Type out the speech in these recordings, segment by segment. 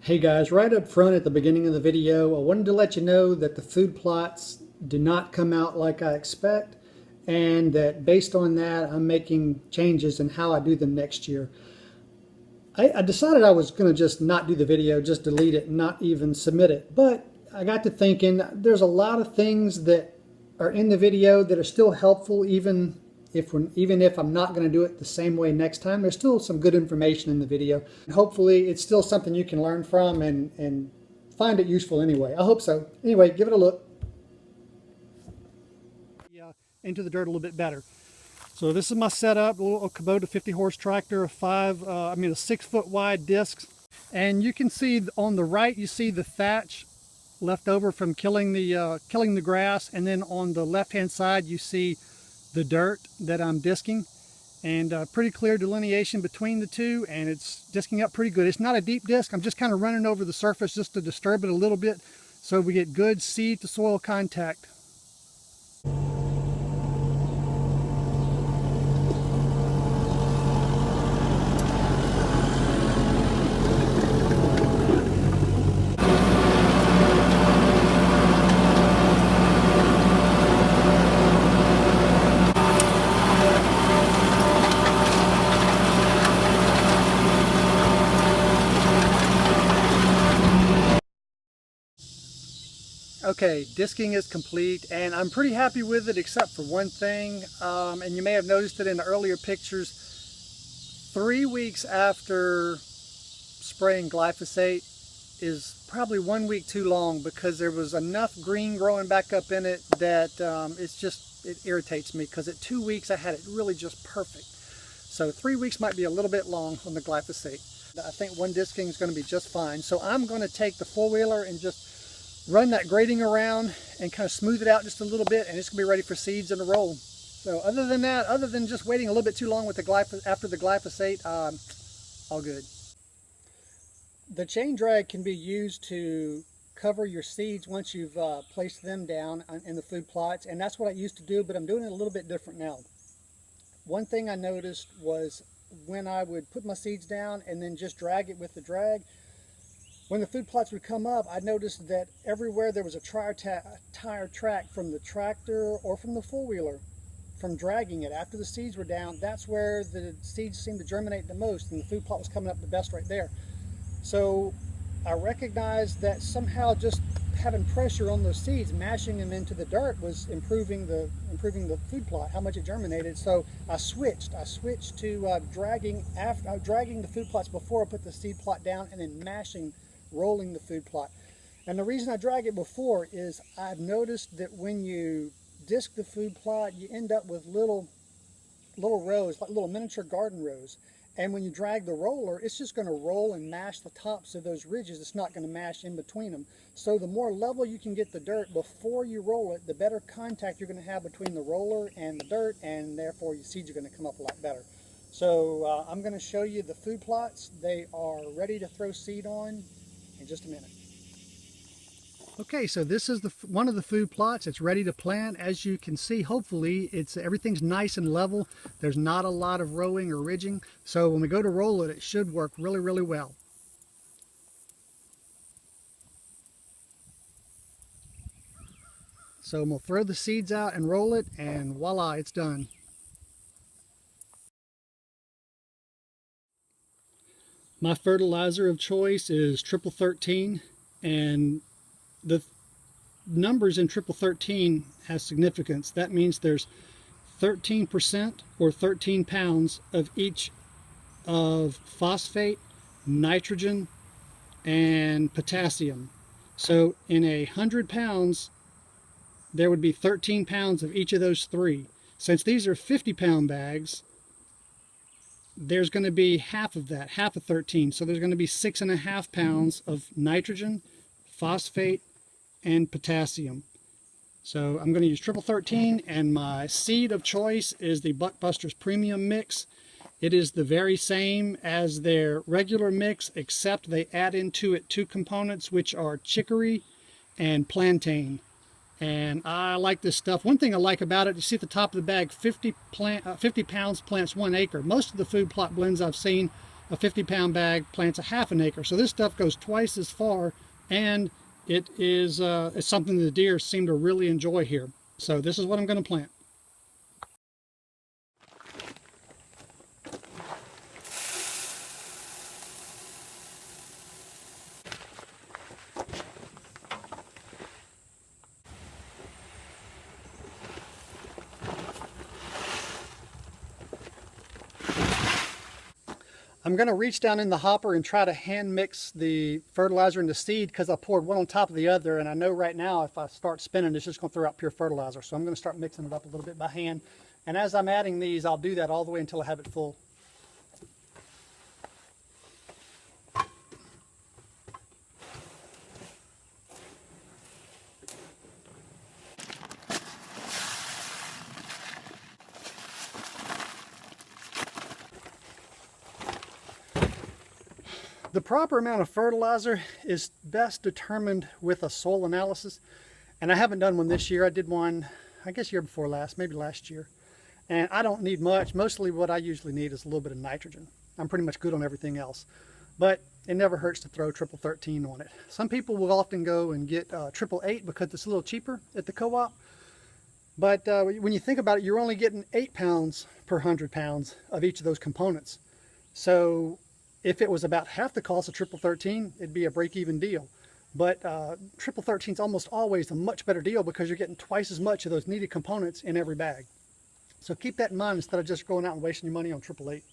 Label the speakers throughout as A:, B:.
A: Hey guys, right up front at the beginning of the video, I wanted to let you know that the food plots do not come out like I expect, and that based on that, I'm making changes in how I do them next year. I decided I was going to just not do the video, just delete it, and not even submit it. But I got to thinking, there's a lot of things that are in the video that are still helpful, even if I'm not going to do it the same way next time. There's still some good information in the video. Hopefully it's still something you can learn from and find it useful anyway. I hope so. Anyway, give it a look. Yeah, into the dirt a little bit better. So this is my setup, a little Kubota 50 horse tractor, a 6-foot wide discs. And you can see on the right, you see the thatch left over from killing the grass. And then on the left hand side, you see the dirt that I'm disking, and pretty clear delineation between the two, and it's disking up pretty good. It's not a deep disc. I'm just kind of running over the surface just to disturb it a little bit so we get good seed to soil contact. Okay, disking is complete, and I'm pretty happy with it except for one thing, and you may have noticed it in the earlier pictures. 3 weeks after spraying glyphosate is probably 1 week too long, because there was enough green growing back up in it that it irritates me, because at 2 weeks I had it really just perfect. So 3 weeks might be a little bit long on the glyphosate. I think one disking is going to be just fine. So I'm going to take the four-wheeler and just run that grading around and kind of smooth it out just a little bit, and it's going to be ready for seeds in a roll. So other than that, other than just waiting a little bit too long with after the glyphosate, all good. The chain drag can be used to cover your seeds once you've placed them down in the food plots, and that's what I used to do, but I'm doing it a little bit different now. One thing I noticed was when I would put my seeds down and then just drag it with the drag, when the food plots would come up, I noticed that everywhere there was a tire track from the tractor or from the four-wheeler, from dragging it after the seeds were down, that's where the seeds seemed to germinate the most, and the food plot was coming up the best right there. So I recognized that somehow just having pressure on those seeds, mashing them into the dirt, was improving the food plot, how much it germinated. So I switched to dragging the food plots before I put the seed plot down, and then rolling the food plot. And the reason I drag it before is I've noticed that when you disc the food plot, you end up with little rows, like little miniature garden rows. And when you drag the roller, it's just going to roll and mash the tops of those ridges. It's not going to mash in between them. So the more level you can get the dirt before you roll it, the better contact you're going to have between the roller and the dirt, and therefore your seeds are going to come up a lot better. So I'm going to show you the food plots. They are ready to throw seed on in just a minute. Okay, so this is one of the food plots. It's ready to plant. As you can see, hopefully everything's nice and level. There's not a lot of rowing or ridging. So when we go to roll it, it should work really, really well. So we'll throw the seeds out and roll it, and voila, it's done. My fertilizer of choice is 1313, and the numbers in 1313 has significance. That means there's 13% or 13 pounds of each of phosphate, nitrogen, and potassium. So in 100 pounds, there would be 13 pounds of each of those three. Since these are 50-pound bags, there's going to be half of that, half of 13. So there's going to be 6.5 pounds of nitrogen, phosphate, and potassium. So I'm going to use 1313, and my seed of choice is the Buckbusters Premium Mix. It is the very same as their regular mix, except they add into it two components, which are chicory and plantain. And I like this stuff. One thing I like about it, you see at the top of the bag, 50 pounds plants 1 acre. Most of the food plot blends I've seen a 50-pound bag plants a half an acre. So this stuff goes twice as far, and it is it's something the deer seem to really enjoy here. So this is what I'm going to plant. I'm going to reach down in the hopper and try to hand mix the fertilizer and the seed, because I poured one on top of the other, and I know right now if I start spinning it's just going to throw out pure fertilizer. So I'm going to start mixing it up a little bit by hand, and as I'm adding these I'll do that all the way until I have it full. The proper amount of fertilizer is best determined with a soil analysis, and I haven't done one this year. I did one, I guess year before last, maybe last year, and I don't need much. Mostly what I usually need is a little bit of nitrogen. I'm pretty much good on everything else, but it never hurts to throw triple 13 on it. Some people will often go and get triple 8 because it's a little cheaper at the co-op, but when you think about it, you're only getting 8 pounds per 100 pounds of each of those components. So if it was about half the cost of triple 13, it'd be a break-even deal. But triple 13 is almost always a much better deal because you're getting twice as much of those needed components in every bag. So keep that in mind instead of just going out and wasting your money on triple 8.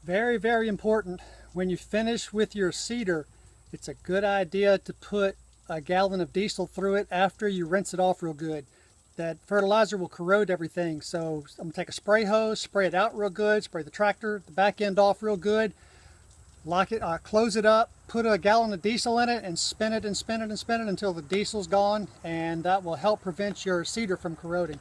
A: Very, very important, when you finish with your seeder, it's a good idea to put a gallon of diesel through it after you rinse it off real good. That fertilizer will corrode everything. So I'm going to take a spray hose, spray it out real good, spray the tractor, the back end off real good, lock it, close it up, put a gallon of diesel in it, and spin it and spin it and spin it until the diesel's gone, and that will help prevent your seeder from corroding.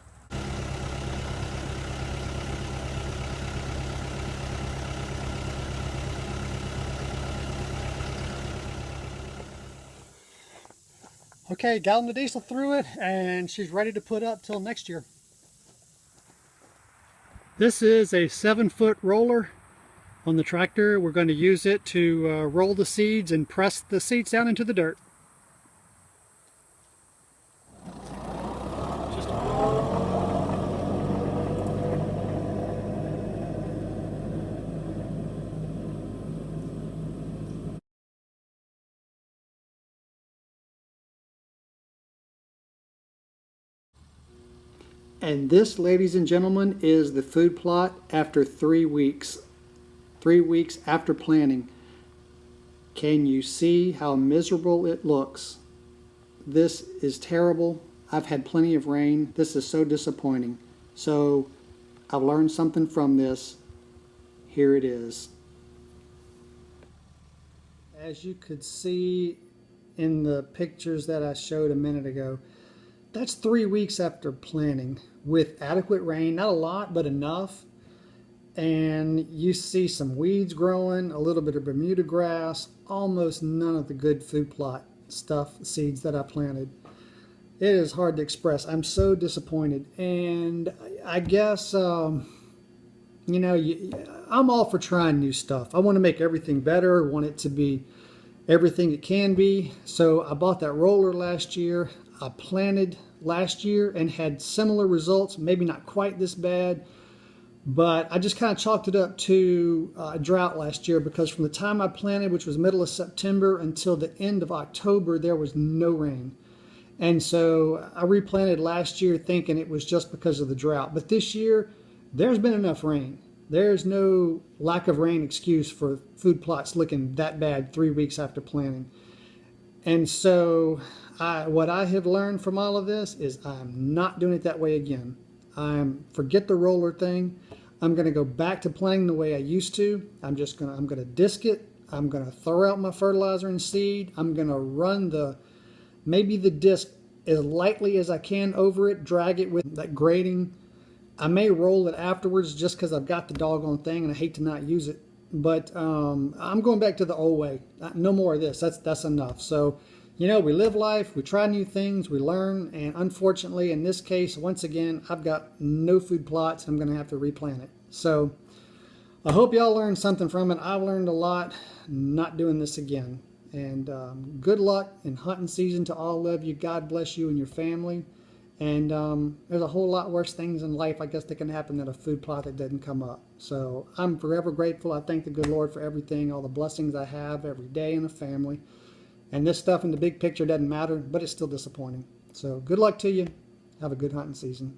A: Okay, gallon of diesel through it, and she's ready to put up till next year. This is a 7-foot roller on the tractor. We're going to use it to roll the seeds and press the seeds down into the dirt. And this, ladies and gentlemen, is the food plot after 3 weeks. 3 weeks after planting. Can you see how miserable it looks? This is terrible. I've had plenty of rain. This is so disappointing. So I've learned something from this. Here it is. As you could see in the pictures that I showed a minute ago, that's 3 weeks after planting with adequate rain, not a lot, but enough. And you see some weeds growing, a little bit of Bermuda grass, almost none of the good food plot stuff, seeds that I planted. It is hard to express. I'm so disappointed. And I guess, you know, I'm all for trying new stuff. I want to make everything better. I want it to be everything it can be. So I bought that roller last year. I planted last year and had similar results, maybe not quite this bad, but I just kind of chalked it up to a drought last year, because from the time I planted, which was middle of September, until the end of October, there was no rain. And so I replanted last year thinking it was just because of the drought. But this year, there's been enough rain. There's no lack of rain excuse for food plots looking that bad 3 weeks after planting. And so what I have learned from all of this is I'm not doing it that way again. Forget the roller thing. I'm going to go back to planting the way I used to. I'm going to disc it. I'm going to throw out my fertilizer and seed. I'm going to run maybe the disc as lightly as I can over it, drag it with that grating. I may roll it afterwards just because I've got the doggone thing and I hate to not use it. But I'm going back to the old way. No more of this. That's enough. So, you know, we live life, we try new things, we learn, and unfortunately in this case, once again, I've got no food plots. I'm going to have to replant it. So I hope y'all learned something from it. I've learned a lot. Not doing this again. And good luck in hunting season to all of you. God bless you and your family. And there's a whole lot worse things in life, I guess, that can happen than a food plot that doesn't come up. So I'm forever grateful. I thank the good Lord for everything, all the blessings I have every day in the family. And this stuff in the big picture doesn't matter, but it's still disappointing. So good luck to you. Have a good hunting season.